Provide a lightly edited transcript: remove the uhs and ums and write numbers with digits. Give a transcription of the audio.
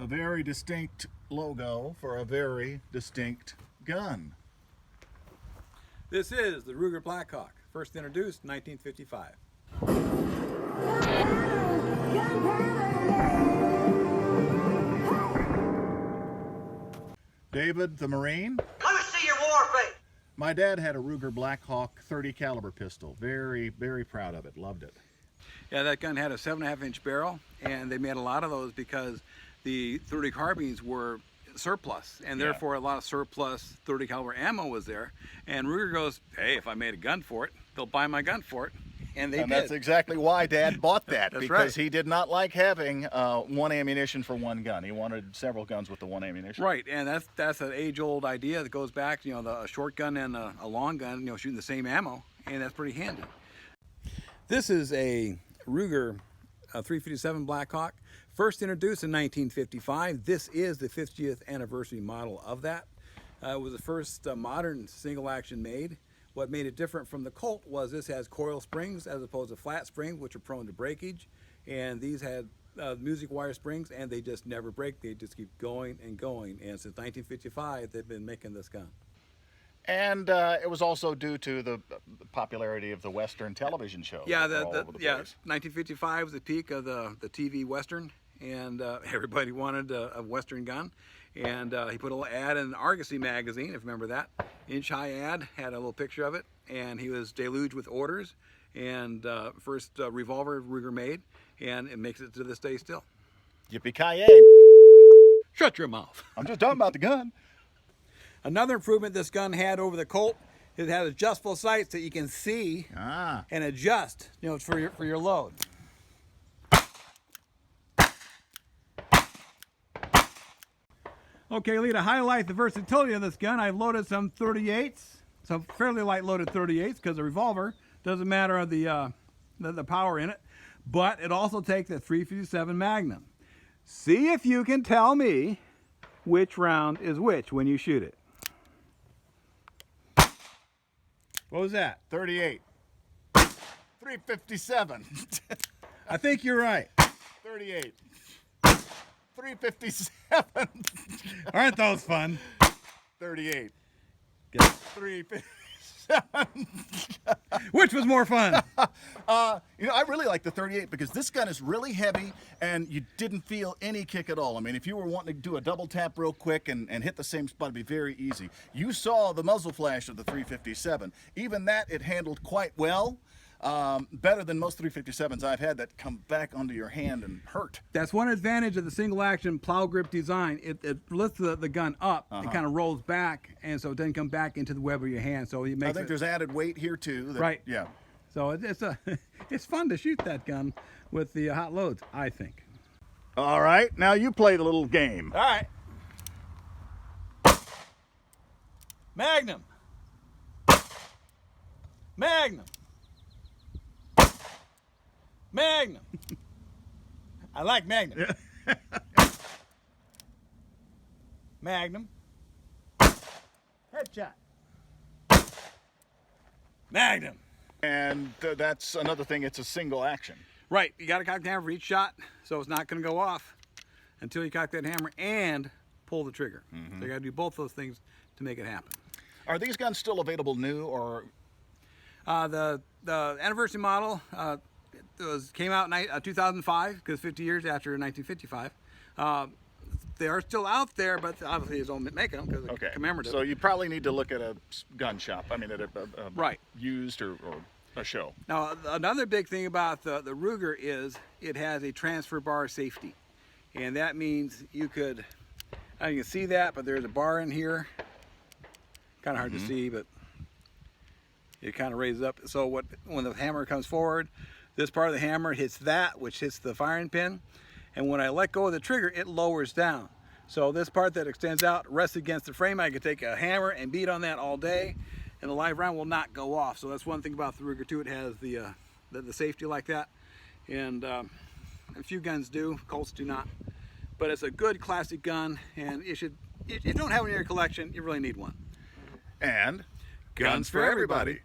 A very distinct logo for a very distinct gun. This is the Ruger Blackhawk, first introduced in 1955. David the Marine. Let me see your war face. My dad had a Ruger Blackhawk 30 caliber pistol. Very, very proud of it. Loved it. Yeah, that gun had a 7.5-inch barrel, and they made a lot of those because the 30 carbines were surplus, and therefore a lot of surplus 30 caliber ammo was there. And Ruger goes, hey, if I made a gun for it, they'll buy my gun for it. And they did. That's exactly why Dad bought that, That's because right. he did not like having one ammunition for one gun. He wanted several guns with the one ammunition. Right, and that's an age-old idea that goes back, you know, a short gun and a long gun, you know, shooting the same ammo, and that's pretty handy. This is a Ruger 357 Blackhawk, first introduced in 1955. This is the 50th anniversary model of that. It was the first modern single action made. What made it different from the Colt was this has coil springs as opposed to flat springs, which are prone to breakage. And these had music wire springs, and they just never break. They just keep going and going. And since 1955, they've been making this gun. And it was also due to the popularity of the Western television shows. Yeah, that were all over the place. 1955 was the peak of the TV Western, and everybody wanted a Western gun. And he put a little ad in Argosy magazine, if you remember that. Inch-high ad, had a little picture of it, and he was deluged with orders. And first revolver Ruger made, and it makes it to this day still. Yippee-ki-yay! Shut your mouth. I'm just talking about the gun. Another improvement this gun had over the Colt, it had adjustable sights that you can see and adjust, you know, for your load. Okay, Lee, to highlight the versatility of this gun, I've loaded some 38s, some fairly light loaded 38s, because the revolver doesn't matter of the power in it, but it also takes a 357 Magnum. See if you can tell me which round is which when you shoot it. What was that? 38. 357. I think you're right. 38. 357. Aren't those fun? 38. Good. 357. Which was more fun? You know, I really like the 38 because this gun is really heavy and you didn't feel any kick at all. I mean, if you were wanting to do a double tap real quick and hit the same spot, it'd be very easy. You saw the muzzle flash of the 357. Even that, it handled quite well. Better than most 357s I've had that come back onto your hand and hurt. That's one advantage of the single action plow grip design. It lifts the gun up, it kind of rolls back, and so it doesn't come back into the web of your hand. So it makes I think there's added weight here too. Right. Yeah. So it's fun to shoot that gun with the hot loads, I think. All right, now you play the little game. All right. Magnum. Magnum. Magnum. I like Magnum. Magnum. Headshot. Magnum. And that's another thing, it's a single action. Right, you got to cock the hammer for each shot, so it's not going to go off until you cock that hammer and pull the trigger. So you got to do both those things to make it happen. Are these guns still available new, or? The anniversary model came out in 2005, because 50 years after 1955. They are still out there, but obviously they don't make them because it's commemorative. So you probably need to look at a gun shop. I mean, at a right. used or a show. Now, another big thing about the Ruger is it has a transfer bar safety. And that means you could, you can see that, but there's a bar in here. Kind of hard to see, but it kind of raises up. So when the hammer comes forward, this part of the hammer hits that, which hits the firing pin. And when I let go of the trigger, it lowers down. So this part that extends out rests against the frame. I could take a hammer and beat on that all day, and the live round will not go off. So that's one thing about the Ruger too. It has the safety like that, and a few guns do. Colts do not. But it's a good classic gun, and if you don't have one in your collection, you really need one. And guns for everybody.